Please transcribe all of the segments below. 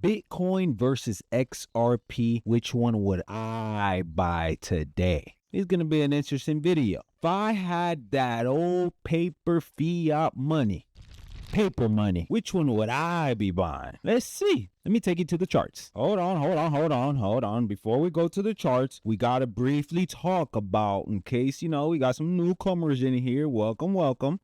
Bitcoin versus XRP, which one would I buy today? It's going to be an interesting video. If I had that old paper fiat money, which one would I be buying? Let's see. Let me take you to the charts. Hold on. Before we go to the charts, we got to briefly talk about, in case, we got some newcomers in here. Welcome.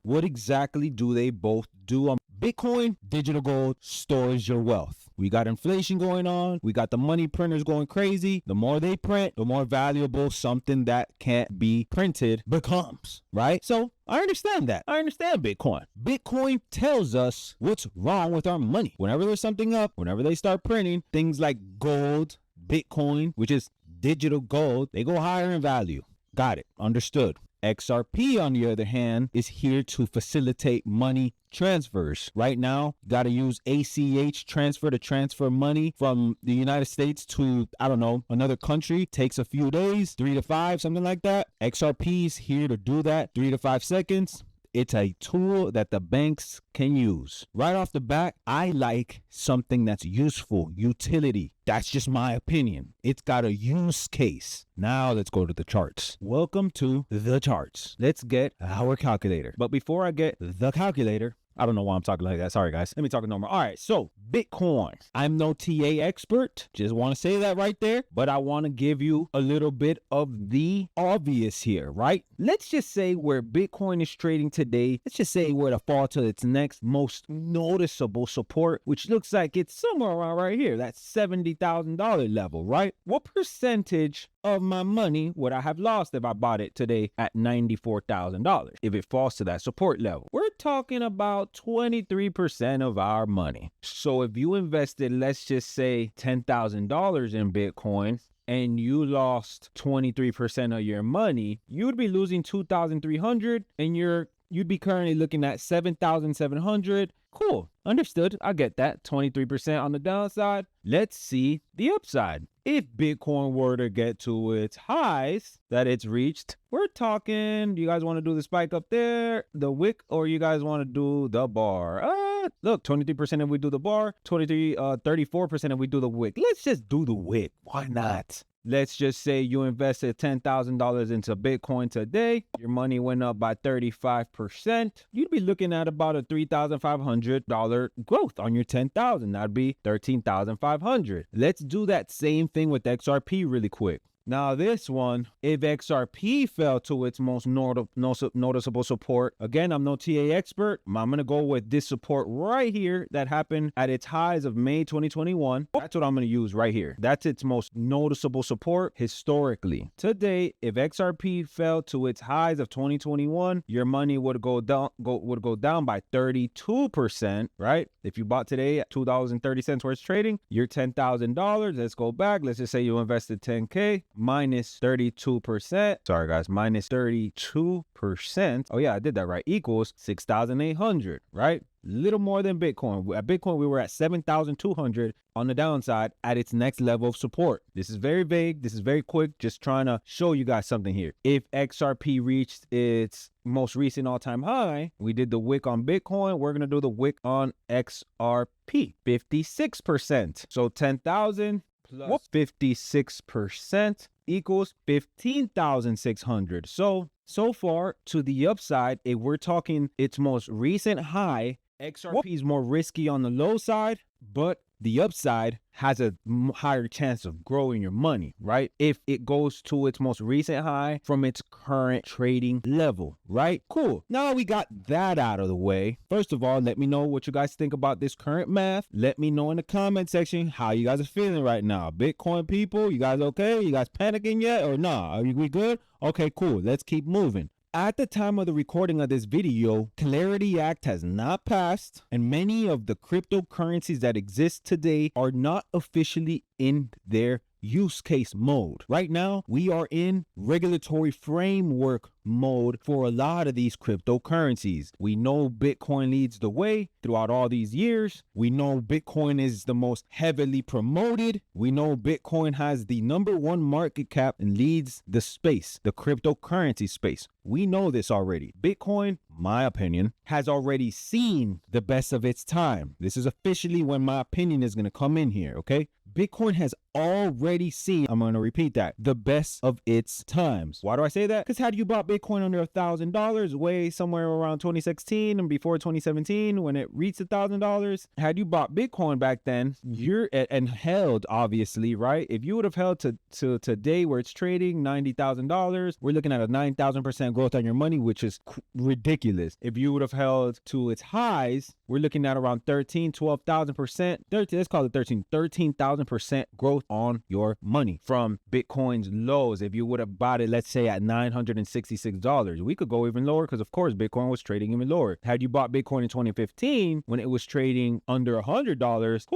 What exactly do they both do? Bitcoin, digital gold, stores your wealth. We got inflation going on. We got the money printers going crazy. The more they print, the more valuable something that can't be printed becomes, right? So I understand that. I understand Bitcoin. Bitcoin tells us what's wrong with our money. Whenever there's something up, whenever they start printing things like gold, Bitcoin, which is digital gold, they go higher in value. Got it. Understood. XRP, on the other hand, is here to facilitate money transfers. Right now, you got to use ACH transfer to transfer money from the United States to, another country. Takes a few days, 3 to 5, something like that. XRP is here to do that, 3 to 5 seconds. It's a tool that the banks can use. Right off the bat, I like something that's useful, utility. That's just my opinion. It's got a use case. Now let's go to the charts. Welcome to the charts. Let's get our calculator. But before I get the calculator, I don't know why I'm talking like that. Sorry, guys. Let me talk normal. All right, so Bitcoin. I'm no TA expert. Just want to say that right there. But I want to give you a little bit of the obvious here, right? Let's just say where Bitcoin is trading today. Let's just say where to fall to its next most noticeable support, which looks like it's somewhere around right here. That $70,000 level, right? What percentage of my money would I have lost if I bought it today at $94,000 if it falls to that support level? We're talking about 23% of our money. So if you invested, let's just say $10,000 in Bitcoin and you lost 23% of your money, you'd be losing $2,300 and you'd be currently looking at $7,700. Cool. Understood. I get that. 23% on the downside. Let's see the upside. If Bitcoin were to get to its highs that it's reached, we're talking, do you guys want to do the spike up there, the wick, or you guys want to do the bar? Look, 23% if we do the bar, 34% if we do the wick. Let's just do the wick. Why not? Let's just say you invested $10,000 into Bitcoin today. Your money went up by 35%. You'd be looking at about a $3,500 growth on your $10,000. That'd be $13,500. Let's do that same thing with XRP really quick. Now this one, if XRP fell to its most noticeable support, again, I'm no TA expert. I'm going to go with this support right here that happened at its highs of May 2021. That's what I'm going to use right here. That's its most noticeable support historically. Today, if XRP fell to its highs of 2021, your money would go down by 32%, right? If you bought today at $2.30 where it's trading, your $10,000, let's go back. Let's just say you invested 10K. Minus 32%. Sorry, guys, minus 32%. Oh, yeah, I did that right. Equals 6,800, right? Little more than Bitcoin. At Bitcoin, we were at 7,200 on the downside at its next level of support. This is very vague. This is very quick. Just trying to show you guys something here. If XRP reached its most recent all-time high, we did the wick on Bitcoin. We're going to do the wick on XRP. 56%. So 10,000 plus 56% equals 15,600. So far to the upside, if we're talking its most recent high, XRP is more risky on the low side, but the upside has a higher chance of growing your money, right? If it goes to its most recent high from its current trading level, right? Cool. Now we got that out of the way. First of all, let me know what you guys think about this current math. Let me know in the comment section how you guys are feeling right now. Bitcoin people, you guys okay? You guys panicking yet or nah? We good? Okay, cool. Let's keep moving. At the time of the recording of this video, Clarity Act has not passed, and many of the cryptocurrencies that exist today are not officially in their use case mode. Right now, we are in regulatory framework mode for a lot of these cryptocurrencies. We know Bitcoin leads the way throughout all these years. We know Bitcoin is the most heavily promoted. We know Bitcoin has the #1 market cap and leads the space, the cryptocurrency space. We know this already. Bitcoin, my opinion, has already seen the best of its time. This is officially when my opinion is going to come in here, okay? Bitcoin has already seen, I'm going to repeat that, the best of its times. Why do I say that? Because had you bought Bitcoin under $1,000 way somewhere around 2016 and before 2017 when it reached $1,000, had you bought Bitcoin back then, and held, obviously, right? If you would have held to today where it's trading $90,000, we're looking at a 9,000% growth on your money, which is ridiculous. If you would have held to its highs, we're looking at around 12,000%, let's call it 13,000% growth on your money from Bitcoin's lows. If you would have bought it, let's say at $966, we could go even lower because of course Bitcoin was trading even lower. Had you bought Bitcoin in 2015 when it was trading under $100,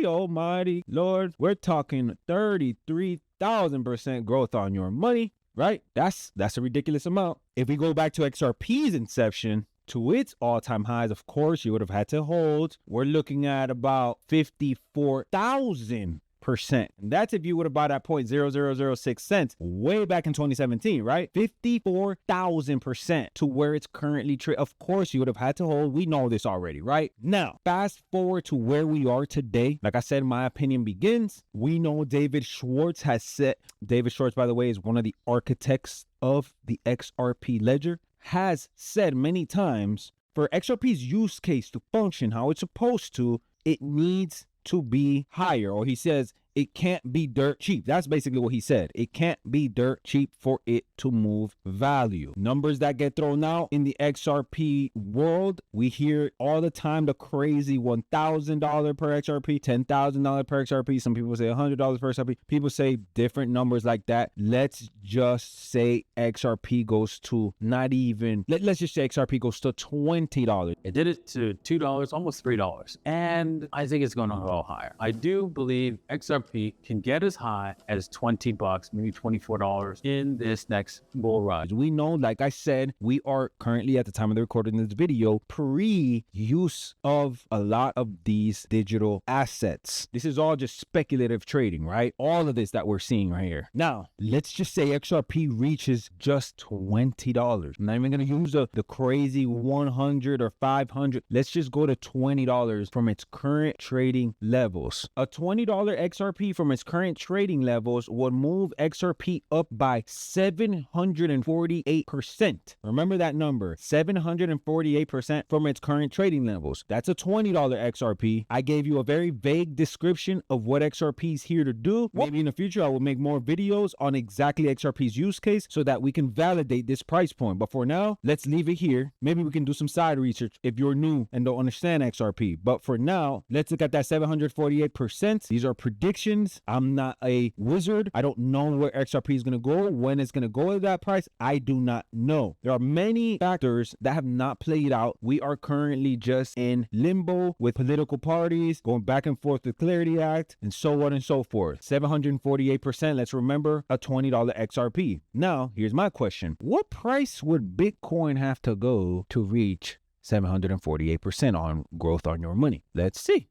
almighty Lord, we're talking 33,000% growth on your money, right? That's a ridiculous amount. If we go back to XRP's inception, to its all-time highs, of course, you would have had to hold. We're looking at about 54,000%. And that's if you would have bought at 0.0006 cents way back in 2017, right? 54,000% to where it's currently trading. Of course, you would have had to hold. We know this already, right? Now, fast forward to where we are today. Like I said, my opinion begins. We know David Schwartz has set. David Schwartz, by the way, is one of the architects of the XRP ledger. Has said many times for XRP's use case to function how it's supposed to, it needs to be higher. Or he says it can't be dirt cheap. That's basically what he said. It can't be dirt cheap for it to move value. Numbers that get thrown out in the XRP world, we hear all the time the crazy $1,000 per XRP, $10,000 per XRP. Some people say $100 per XRP. People say different numbers like that. Let's just say XRP goes to let's just say XRP goes to $20. It did it to $2, almost $3. And I think it's going to go higher. I do believe XRP can get as high as $20, maybe $24 in this next bull run. We know, like I said, we are currently at the time of the recording of this video, pre-use of a lot of these digital assets. This is all just speculative trading, right? All of this that we're seeing right here. Now, let's just say XRP reaches just $20. I'm not even going to use the crazy 100 or 500. Let's just go to $20 from its current trading levels. A $20 XRP from its current trading levels would move XRP up by 748%. Remember that number, 748% from its current trading levels. That's a $20 XRP. I gave you a very vague description of what XRP is here to do. Maybe in the future, I will make more videos on exactly XRP's use case so that we can validate this price point. But for now, let's leave it here. Maybe we can do some side research if you're new and don't understand XRP. But for now, let's look at that 748%. These are predictions. I'm not a wizard. I don't know where XRP is going to go, when it's going to go at that price. I do not know. There are many factors that have not played out. We are currently just in limbo with political parties going back and forth with Clarity Act and so on and so forth. 748%. Let's remember a $20 XRP. Now, here's my question. What price would Bitcoin have to go to reach 748% on growth on your money? Let's see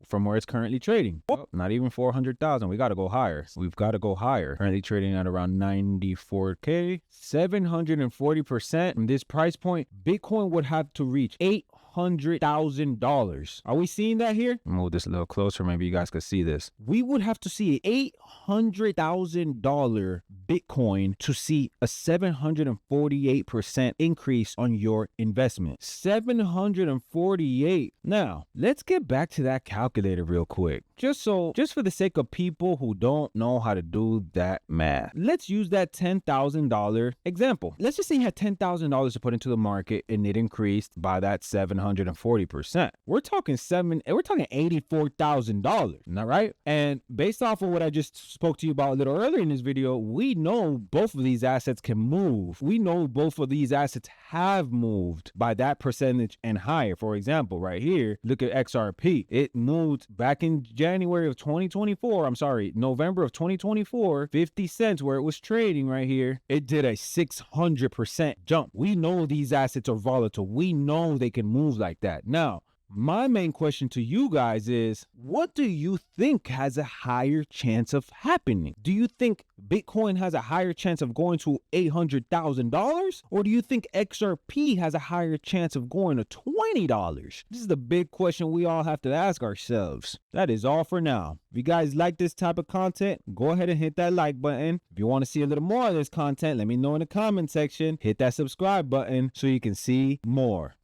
from where it's currently trading. Oh, not even 400,000. We got to go higher. We've got to go higher. Currently trading at around 94K. 740% from this price point, Bitcoin would have to reach $800,000. Are we seeing that here? Move this a little closer. Maybe you guys could see this. We would have to see $800,000 Bitcoin to see a 748% increase on your investment. 748. Now, let's get back to that calculator real quick. Just for the sake of people who don't know how to do that math, let's use that $10,000 example. Let's just say you had $10,000 to put into the market and it increased by that 740%. We're talking $84,000, all right? And based off of what I just spoke to you about a little earlier in this video, we know both of these assets can move. We know both of these assets have moved by that percentage and higher. For example, right here, look at XRP. It moved back in November of 2024, 50 cents where it was trading right here. It did a 600% jump. We know these assets are volatile. We know they can move like that. Now, my main question to you guys is, what do you think has a higher chance of happening? Do you think Bitcoin has a higher chance of going to $800,000? Or do you think XRP has a higher chance of going to $20? This is the big question we all have to ask ourselves. That is all for now. If you guys like this type of content, go ahead and hit that like button. If you want to see a little more of this content, let me know in the comment section. Hit that subscribe button so you can see more.